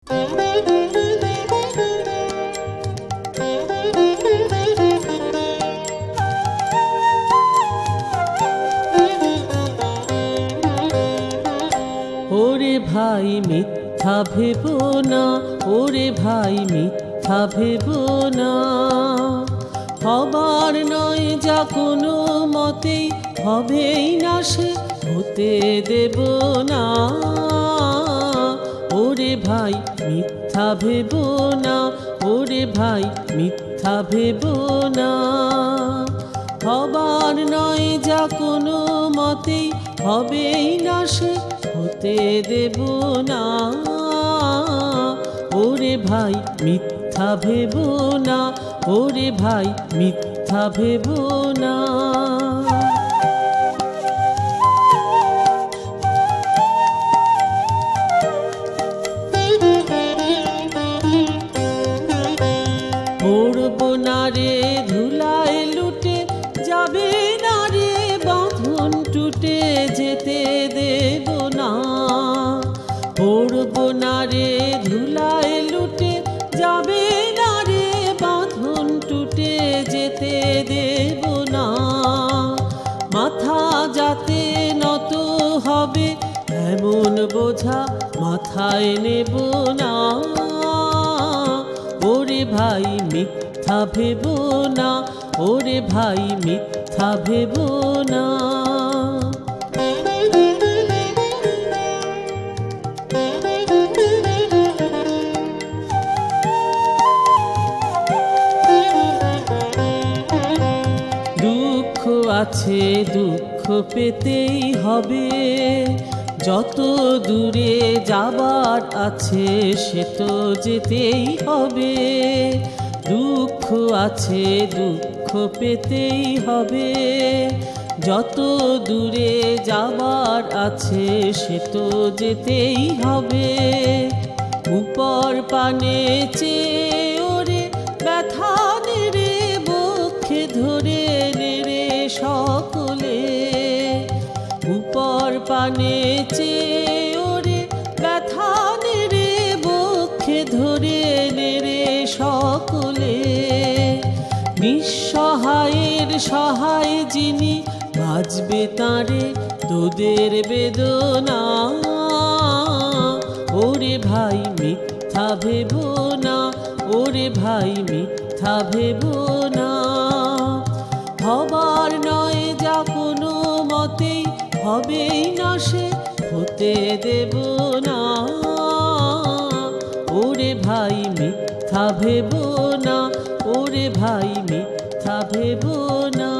ওরে ভাই মিথ্যা ভেবো না, ওরে ভাই মিথ্যা ভেবো না, হবার নয় যা কোনো মতেই হবেই না সে হতে দেব না। ওরে ভাই মিথ্যা ভেবো না, ওরে ভাই মিথ্যা ভেবো না, হবার নয় যা কোনো মতেই হবেই না সে হতে দেব না। ওরে ভাই মিথ্যা ভেবো না, ওরে ভাই মিথ্যা ভেবো না। পড়ব না রে ধুলায় লুটে, যাবে না রে বাঁধন টুটে, যেতে দেব না। পড়ব না রে ধুলায় লুটে, যাবে না রে বাঁধন টুটে, যেতে দেব না। মাথা যাতে নত হবে এমন বোঝা মাথায় নেব না। ওরে ভাই মিথ্যা ভেবো না, ওরে ভাই মিথ্যা ভেবো না। দুঃখ আছে দুঃখ পেতেই হবে, যত দূরে যাবার আছে সে তো যেতেই হবে। দুঃখ আছে দুঃখ পেতেই হবে, যত দূরে যাবার আছে সে তো যেতেই হবে। উপর পানে চেয়ে ওরে ব্যথা নেড়ে বক্ষে ধরে নেড়ে সকলে, উপর পানে চেয়ে ওরে ব্যথা নেড়ে বক্ষে ধরে নেড়ে সকলে। নিঃসহায়ের সহায় যিনি বাজবে তাঁরে তোদের বেদনা। ওরে ভাই মিথ্যা ভেবো না, ওরে ভাই মিথ্যা ভেবো না, হবার নয় যা কোনো মতেই হবেই না সে হতে দেব না। ওরে ভাই মিথ্যা ভেবো না, ওরে ভাই মিথ্যা ভেবো না।